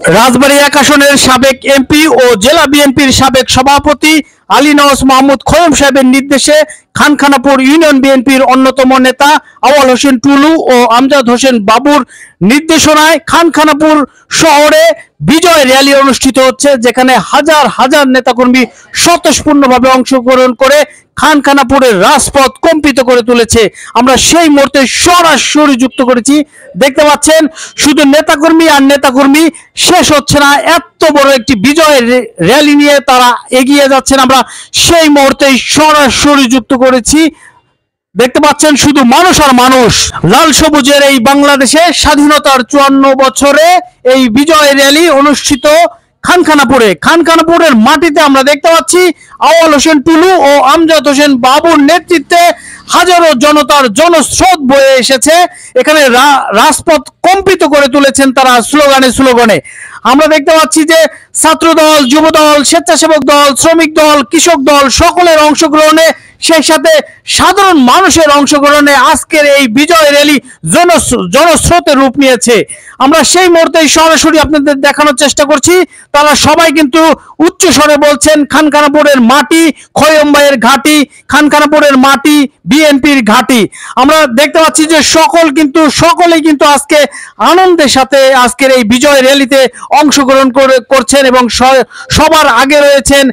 রাজবাড়ী ১ আসনের সাবেক এমপি ও জেলা বিএনপির সাবেক সভাপতি আলী নওয়াজ মাহমুদ খোয়ম সাহেবের নির্দেশে খানখানাপুর ইউনিয়ন বিএনপির অন্যতম নেতা আউয়াল হোসেন টুলু ও আমজাদ হোসেন বাবুর নির্দেশনায় খানখানাপুর শহরে বিজয় র্যালি অনুষ্ঠিত হচ্ছে, যেখানে হাজার হাজার নেতাকর্মী স্বতঃস্ফূর্তভাবে অংশগ্রহণ করে খানখানাপুরের রাজপথ কম্পিত করে তুলেছে। আমরা সেই মুহূর্তে সরাসরি যুক্ত করেছি। দেখতে পাচ্ছেন শুধু নেতাকর্মী আর নেতাকর্মী, শেষ হচ্ছে না। এত বড় একটি বিজয় র্যালি নিয়ে তারা এগিয়ে যাচ্ছেন। আমরা সেই মুহূর্তে সরাসরি যুক্ত করেছি। দেখতে পাচ্ছেন শুধু মানুষ আর মানুষ। লাল সবুজের এই বাংলাদেশে স্বাধীনতার 54 বছরে এই বিজয় র্যালি অনুষ্ঠিত খানখানাপুরের মাটিতে আমরা দেখতে পাচ্ছি আউয়াল হোসেন টুলু ও আমজাদ হোসেন বাবুর নেতৃত্বে হাজারো জনতার জনস্রোত বয়ে এসেছে। এখানে রাজপথ কম্পিত করে তুলেছেন তারা স্লোগানে। আমরা দেখতে পাচ্ছি যে ছাত্রদল, যুবদল, স্বেচ্ছাসেবক দল, শ্রমিক দল, কৃষক দল সকলের অংশগ্রহণে, সেই সাথে সাধারণ মানুষের অংশগ্রহণে আজকের এই বিজয় র্যালি জনস্রোতের রূপ নিয়েছে। আমরা সেই মুহূর্তে সরাসরি আপনাদের দেখানোর চেষ্টা করছি। তারা সবাই কিন্তু উচ্চ স্বরে বলছেন খানখানাপুরের মাটি খোয়ম ভাইয়ের ঘাঁটি, খানখানাপুরের মাটি বিএনপির ঘাঁটি। আমরা দেখতে পাচ্ছি যে সকলেই কিন্তু আজকে আনন্দের সাথে আজকের এই বিজয় র্যালিতে অংশগ্রহণ করছেন এবং সবার আগে রয়েছেন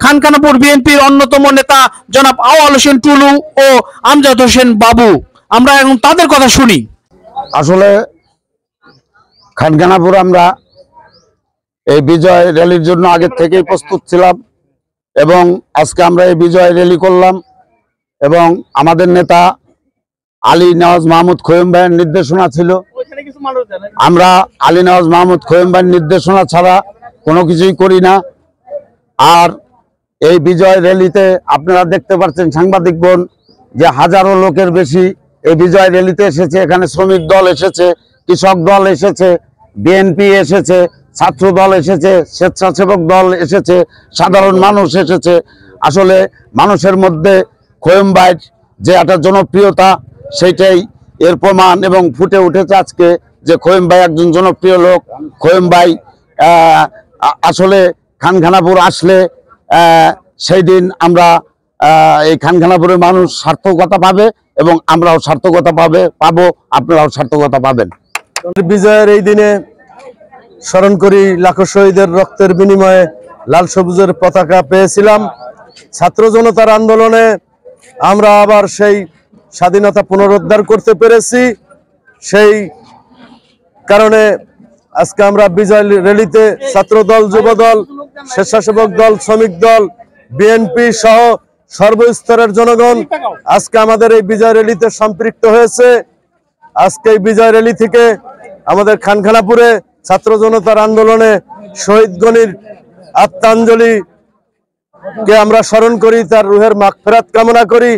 খানখানাপুর বিএনপির অন্যতম নেতা জনাব আউয়াল হোসেন টুলু ও আমজাদ হোসেন বাবু। আমরা এখন তাদের কথা শুনি। আসলে খানখানাপুর আমরা এই বিজয় র্যালির জন্য আগে থেকেই প্রস্তুত ছিলাম এবং আজকে আমরা এই বিজয় র্যালি করলাম এবং আমাদের নেতা আলী নওয়াজ মাহমুদ খোয়ম ভাইয়ের নির্দেশনা ছিল। আমরা আলী নওয়াজ মাহমুদ খোয়ম ভাইয়ের নির্দেশনা ছাড়া কোনো কিছুই করি না। আর এই বিজয় র্যালিতে আপনারা দেখতে পাচ্ছেন সাংবাদিক বোন যে হাজারো লোকের বেশি এই বিজয় র্যালিতে এসেছে। এখানে শ্রমিক দল এসেছে, কৃষক দল এসেছে, বিএনপি এসেছে, ছাত্র দল এসেছে, স্বেচ্ছাসেবক দল এসেছে, সাধারণ মানুষ এসেছে। আসলে মানুষের মধ্যে খোয়ম ভাইয়ের যে একটা জনপ্রিয়তা সেইটাই এর প্রমাণ এবং ফুটে উঠেছে আজকে যে খোয়ম ভাই একজন জনপ্রিয় লোক। খোয়ম ভাই আসলে খানখানাপুর আসলে সেই দিন আমরা এই খানখানাপুরের মানুষ সার্থকতা পাবে এবং আমরাও সার্থকতা পাবো, আপনারাও সার্থকতা পাবেন। বিজয়ের এই দিনে স্মরণ করি লাখো শহীদের রক্তের বিনিময়ে লাল সবুজের পতাকা পেয়েছিলাম। ছাত্র জনতার আন্দোলনে আমরা আবার সেই স্বাধীনতা পুনরুদ্ধার করতে পেরেছি। সেই কারণে আজকে আমরা বিজয় র্যালিতে ছাত্র দল, যুব দল, স্বেচ্ছাসেবক দল, শ্রমিক দল, বিএনপি সহ সর্বস্তরের জনগণ আজকে আমাদের এই বিজয় র্যালিতে সম্পৃক্ত হয়েছে। আজকে এই বিজয় র্যালি থেকে আমাদের খানখানাপুরে ছাত্র জনতার আন্দোলনে শহীদ গণির আত্মাঞ্জলিকে আমরা স্মরণ করি, তার রুহের মাগফিরাত কামনা করি।